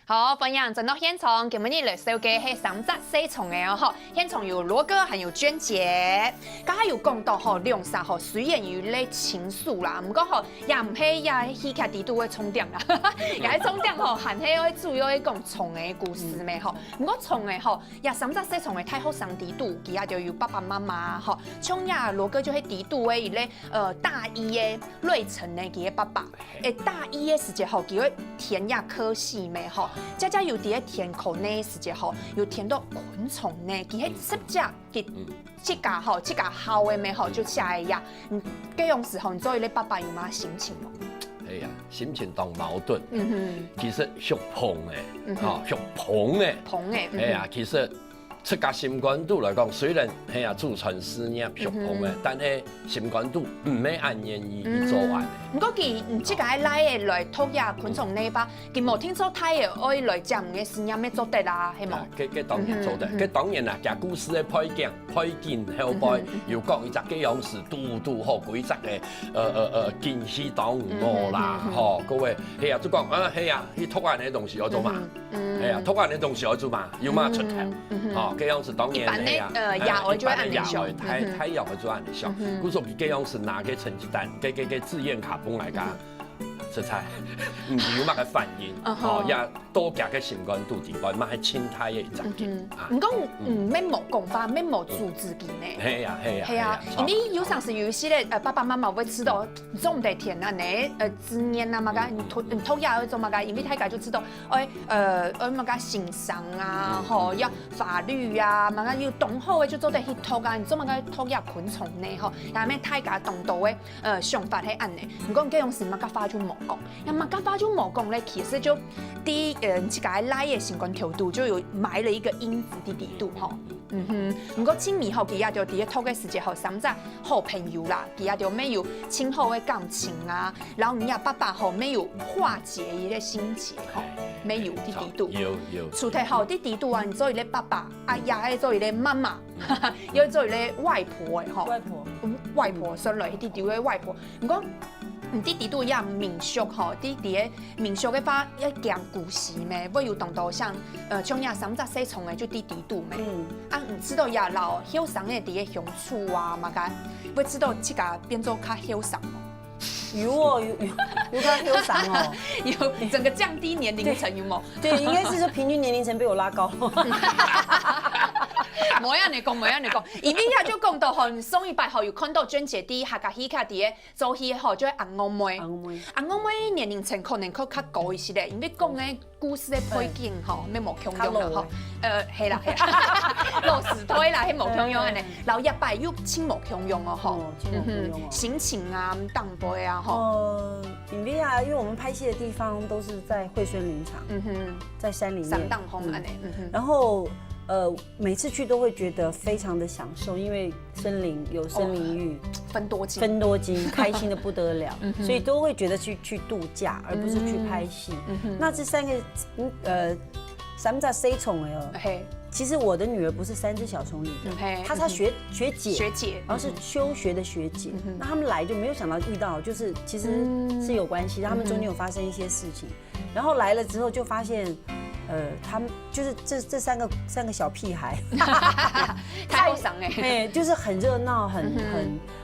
好，分享真到现场，今日来收嘅係3隻4重嘅哦，現場有羅哥，還有娟姐，家下有講到吼兩殺吼，雖然有咧情愫啦，唔過吼也唔係也戲劇地都會重點啦，也係重點吼，還係會主要係講蟲嘅故事咩吼，唔過蟲嘅吼，也3隻4重嘅太后上地都，佢也就有爸爸媽媽吼，像呀羅哥就係地都嘅咧大一嘅瑞成嘅佢嘅爸爸，大一嘅時節吼，佢會填呀科系咩吼。家家有啲填口呢時節吼，有填到昆蟲呢，佢喺實隻佢即家吼，即家好嘅咩吼，就下嚟呀。這種時候，你作為你爸爸有乜心情咯？哎呀，心情當矛盾。其實觸碰嘅，觸碰嘅。碰嘅。哎呀，其實出家心肝肚來講，雖然係啊祖傳思念觸碰嘅，但係心肝肚唔係按願意去做完嘅。唔過佢唔即個來嘅來托呀昆蟲呢吧，佢冇聽說他也愛來將嘅思念咩做得啦，係冇？佢當然做得，佢當然啦，講故事嘅配件後背又講一隻幾樣事，拄好幾隻嘅驚喜當我啦，吼，各位係啊，就講係啊，佢托完嘅東西我做嘛，係啊，托完嘅東西我做嘛，要嘛出頭，吼。這樣子當然係啊，太陽會做按理想。故說佢這樣子拿個成績單，個志願卡本來講，這才唔有乜嘅反應，哦，也多加個心肝肚之外，乜係青苔嘅雜件。唔講咩冇講法，咩冇組織嘅呢？係啊係啊係啊，因為有時是有一些咧，爸爸媽媽會知道種地田啊，你資念啊嘛個，你偷呀嗰種嘛個，因為大家就知道，嘛個刑商啊，吼要法律啊，嘛個要懂好嘅就做得去偷啊，你做嘛個偷呀昆蟲呢，吼，但係咩大家懂到嘅想法係安尼，唔講這種事嘛個花就冇講，那嘛個花就冇講咧，其實就自己來嘅心肝條肚就有埋了一個因子的地肚吼，唔過親密後佢也就第一拖嘅時節後3隻好朋友啦，佢也就沒有親厚嘅感情啊，然後你呀爸爸後沒有化解一個心結吼，沒有的地肚，有，除咗好的地肚啊，你做你爸爸啊，也係做你媽媽，又做你外婆嘅吼，外婆孫女啲地肚嘅外婆，唔講。啲地都一樣民俗吼，啲嘅民俗嘅話一講故事咩，會有當到像像呀3隻4重嘅就啲地都咩，啊唔知道呀老後生嘅啲嘅相處啊嘛個，會知道即個變做較後生咯。有較後生哦，有整個降低年齡層有冇？對，應該是說平均年齡層比我拉高。冇人嚟講，因為呀就講到吼，上一擺吼有看到娟姐啲客家戲劇啲嘅做戲吼，就係紅娥妹，紅娥妹年齡層可能較高一些咧，因為講嘅故事嘅背景吼，咩無共用啦吼，係啦，老實推啦，係無共用嘅咧，然後一擺又親無共用哦吼，心情啊、當背啊吼。因為啊，因為我們拍戲的地方都是在惠蓀林場，在山裡面，山當空安尼，然後。每次去都會覺得非常的享受，因為森林有森林浴，分多金，開心的不得了，所以都會覺得去度假，而不是去拍戲。那這3個3隻4重嘅，其實我的女兒不是3隻小蟲裡的，她學姐，然後是休學的學姐。那他們來就沒有想到遇到，就是其實是有關係，他們中間有發生一些事情，然後來了之後就發現。他們就是這三個小屁孩，太傷哎，就是很熱鬧，很，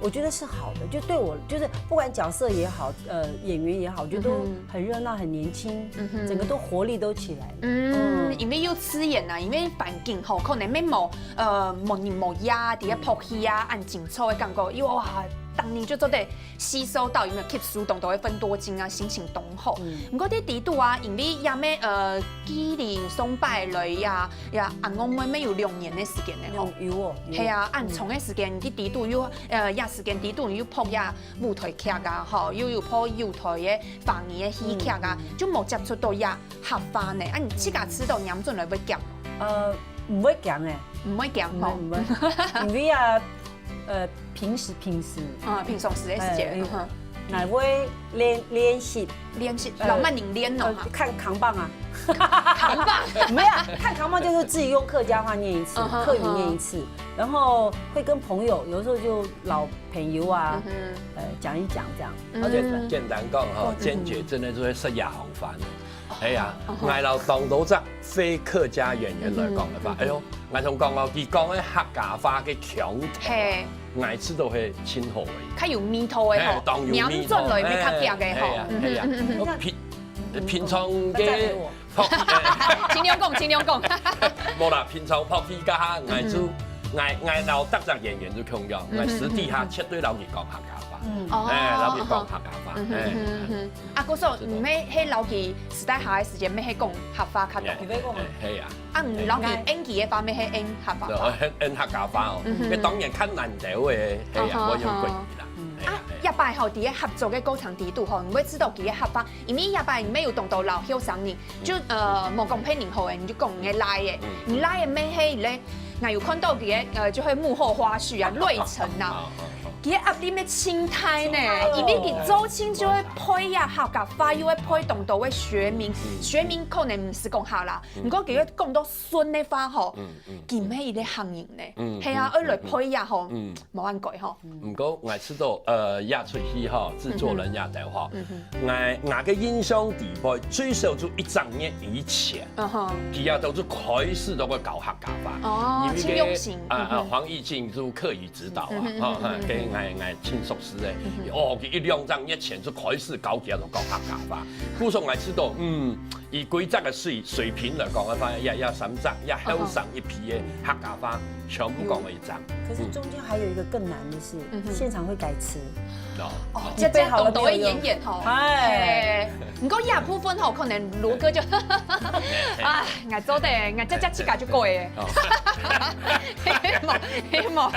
我覺得是好的，就對我就是不管角色也好，演員也好，我覺得都很熱鬧，很年輕，整個都活力都起來了。因為有刺眼啊，因為環境吼可能咩冇人冇呀，啲嘅拍戲啊，按緊湊嘅感覺，又哇。當年就做得吸收到，有沒有吸收到會分多金啊，心情動好。唔過啲地肚啊，因為也咩紀念崇拜來呀，紅娥妹咩有2年嘅時間咧，吼。有。係啊，按從嘅時間啲地肚有呀時間地肚有拍呀舞台劇啊，吼，又有拍舞台嘅方言嘅戲劇啊，就冇接觸到呀合法呢。啊，你自家知道嚴重嚟會講？唔會講誒，唔會講吼，唔會，因為啊。平時平常時嘅時間，乃會練習，老慢人練咯，看扛棒啊，扛棒，沒有，看扛棒就是自己用客家話念一次，客語念一次，然後會跟朋友，有時候就老朋友啊，講一講這樣。簡單講哈，娟姐真的就會食野紅飯。係啊，挨老當到則非客家演員來講嘅話，哎呦，挨同講我佢講嘅客家話嘅腔調，挨知道係真好嘅，較有味道嘅吼，釀進來要較夾嘅吼。係啊，我平常嘅。盡量講。冇啦，平常撲起家下，挨做挨老得隻演員就強樣，挨私底下絕對留佢講客家話，留佢講客家話。啊，嗰時候唔咩喺留佢時代下嘅時間，咩喺講客話較多。係啊。啊，唔留佢演技嘅話，咩喺演客話。演客家話哦，你當然較難得嘅，係啊，我有貴啦。啊，一擺後啲合作嘅過程地度吼，你會知道佢嘅合法，因為一擺你沒有動到老後生人，就冇講配年後嘅，你就講嘅來嘅，你來嘅咩係咧？我有看到佢嘅就係幕後花絮啊，累程啊。佢壓啲咩青苔呢？因為佢周青就會配呀客家話，又會配動到嘅學名，學名可能唔是講客啦，唔過佢講到順嘅話吼，佢咩伊咧行業呢？係啊，來配呀吼，冇按改吼。唔過我知道也出去吼，製作人也得吼，我嘅印象地位最少就1年以前，佢也都是開始都會搞客家話，因為黃義進就刻意指導啊，跟我親熟識咧，佢1-2年前就開始搞起嚟搞客家話，故所我知道，以規則嘅水平嚟講嘅話，也甚至也後生一批嘅客家話全部講為真。可是中間還有一個更難的是，現場會改詞。即係講到嘅演吼，唔過廿部分吼，可能羅哥就，我做的，我只自家就過嘅。希望，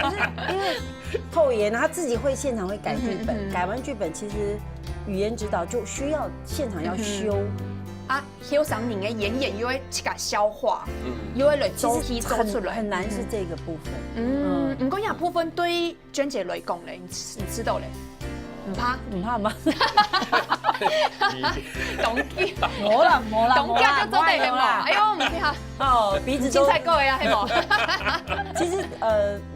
因為透妍他自己會現場會改劇本，改完劇本其實語言指導就需要現場要修。啊，後生人嘅演員又會自家消化，又會來周期做出來，很難是這個部分。唔過廿部分對娟姐來講咧，你知道咧？唔怕嗎？董基，冇啦，董家就做得係冇。哎呦，唔知下。哦，鼻子青菜各位啊，係冇。其實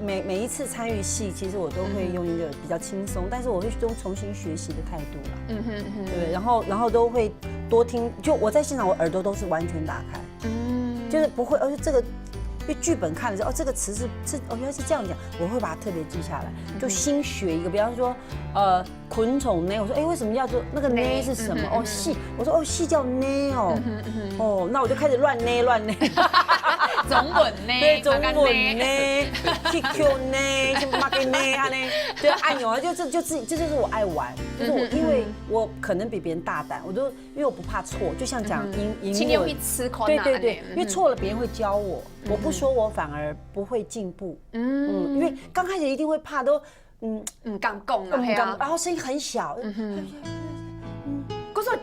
每一次參與戲，其實我都會用一個比較輕鬆，但是我會用重新學習的態度啦。對，然後都會多聽，就我在現場，我耳朵都是完全打開。就是不會，而且這個。因為劇本看的時候，這個詞是原來是這樣講，我會把它特別記下來，就新學一個，比方說，昆蟲呢，我說，為什麼要做那個呢是什麼？哦，戲，我說，戲叫呢哦，那我就開始亂呢，中文呢，對，中文呢 ，QQ 呢，什麼馬給呢啊呢，對，哎呦，這就是我愛玩，就是我，因為我可能比別人大膽，因為我不怕錯，就像講英文，對，因為錯了別人會教我。我不說，我反而不會進步。因為剛開始一定會怕，都唔敢講啊，然後聲音很小。嗰個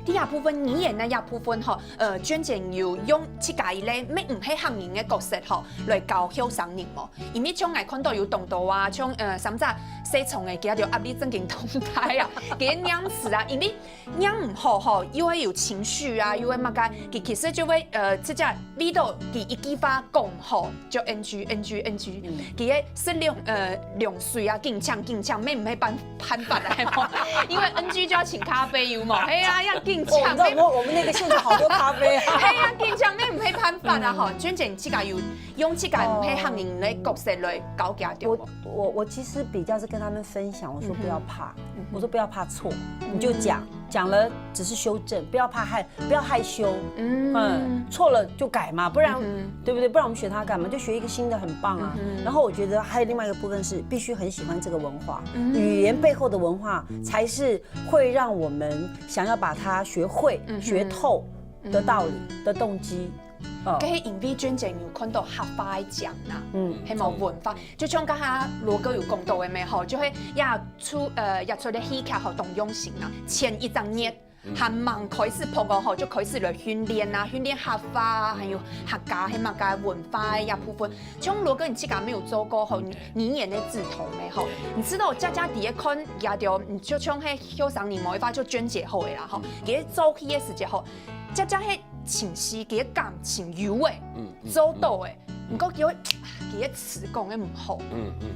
啲部分你演嘅部分吼，娟姐要用自家咧咩唔係行業嘅角色吼來教後生人喎。因為像我看到有動作啊，像甚至西蟲嘅佢就壓力正經動態啊，佢釀詞啊，因為釀唔好吼，又會有情緒啊，又會乜嘅，佢其實就會即係呢度佢一句話講好就 NG，佢嘅質量量水啊，勁搶咩唔係判罰啊，因為 NG 就要請咖啡有冇？係啊，要勁搶咩？我們那個現場好多咖啡啊！係啊，勁搶咩唔係判罰啊？嗬，娟姐自己要用自己唔係行業嘅角色來搞掂掉。我其實比較是跟他們分享，我說不要怕，我說不要怕錯，你就講了只是修正，不要害羞，錯了就改嘛，不然對不對？不然我們學它幹嘛？就學一個新的很棒啊。然後我覺得還有另外一個部分是必須很喜歡這個文化，語言背後的文化才是會讓我們想要把它學會、學透的道理的動機。佢因為娟姐有看到客話講啦，係冇文化，就像家下羅哥有講到嘅咩吼，就係日出的戲劇和動用型啦，前一陣日還蠻開始碰過後就開始來訓練啊，訓練客話，還有客家係乜嘅文化一部分。像羅哥你自己沒有做過後，你演的字頭咩吼？你知道家第一看也條，就像係後生年冇一發就娟姐後嘅啦吼，佢做戲嘅時節吼，家係。情緒嘅感情有誒，做到誒，唔過叫佢嘅詞講嘅唔好，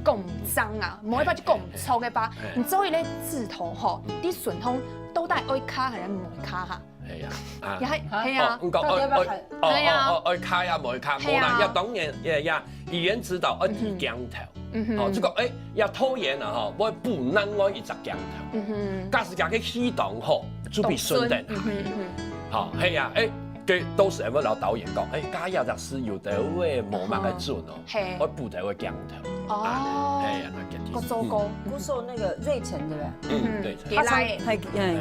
講唔爭啊，冇一把就講唔錯嘅吧。你所以咧字頭嗬，啲順風都帶愛卡係唔愛卡嚇，係啊，啊，係啊，愛卡呀，冇卡，冇啦，要當然呀，語言指導要提鏡頭，哦，即個要拖延啊，吼，我不能我一隻鏡頭，假使家去啟動吼，準備順定，好，係啊，佢到時我老導演講，家有陣時有得會冇乜嘅準哦，我不得會鏡頭。哦，係啊，個周哥，不受那個瑞成對不對？對，他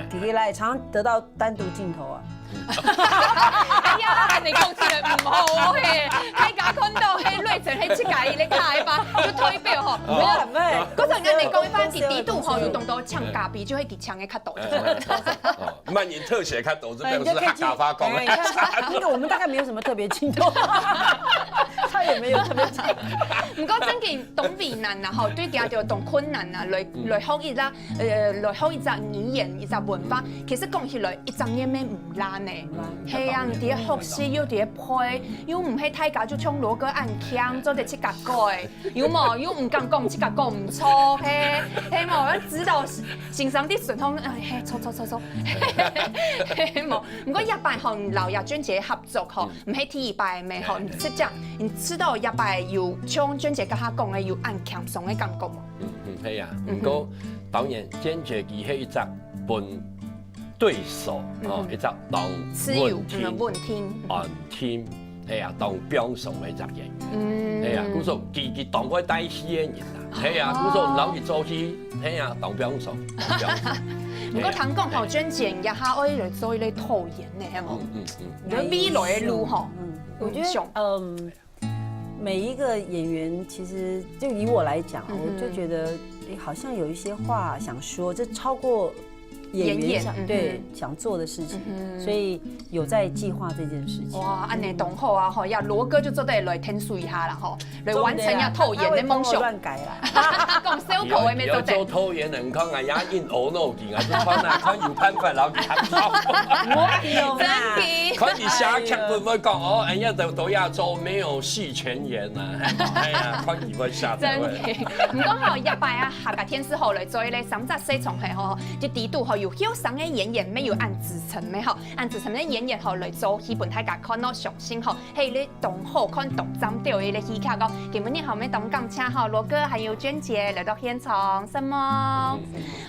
弟弟來常常得到單獨鏡頭啊。哎呀，你講起來唔好嘿，大家看到嘿瑞成嘿設計你睇吧，就推表吼。唔係唔係，嗰陣人哋講翻佢底度吼，有動到搶咖比，就會佢搶嘅較多。萬年特寫看抖這邊是咖發光。那個我們大概沒有什麼特別鏡頭，他也沒有特別鏡頭。唔過真嘅懂為難啊，吼，對家就懂困難啊，來學一隻來學一隻語言，一隻文化，其實講起來一陣嘢咩唔難呢？係啊，啲學習又啲配，又唔係大家就唱羅歌按腔，做啲切格改，又冇又唔敢講切格講唔錯，係冇，指導欣賞啲順通，錯，係冇。唔過日拜吼老日專輯合作吼，唔係第二拜咩吼，即係你知道日拜要將專輯甲佢講嘅要按腔上嘅感覺冇？係啊，不過當然專輯佢係一隻本。對手哦，一隻當問聽，按聽，係啊，當表上嘅一隻嘢，係啊，故說佢當開帶戲嘅人啦，係啊，故說老是做戲，係啊，當表上。唔過聽講吼，專輯一下可以嚟做呢套演嘅，係冇？如果未來嘅路吼，我覺得每一個演員其實就以我來講，我就覺得好像有一些話想說，就超過。演員想做的事情，所以有在計劃這件事情。哇，安尼懂好啊！吼，呀，羅哥就做得來聽數一下啦，吼，來完成呀套演的夢想。亂改啦，講小口嘅咩做得？做套演人講啊，也印歐諾件啊，就看啊，看有辦法老佢合作。我真嘅。看你下劇會唔會講哦？人家都要做沒有戲權演啊，係啊，看佢會下。真嘅。唔講吼，日拜啊，下個天師後來做咧34重係吼，就底度吼有囂生嘅演員，沒有按自成嘅吼，按自成嘅演員吼來做戲本，大家看到上心吼，係你動好看動針掉嘅咧戲劇個，今日後面當講請吼羅哥還有娟姐來到現場，什麼？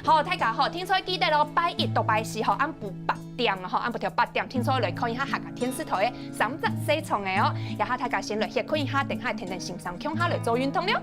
好，大家好，聽說記得咯，拜一到拜四吼，按晡8點啊，吼，按晡條8點，聽說來看一下下個天師台嘅34重嘅哦，然後大家先來先看一下，等下聽欣賞，向下來做運動了。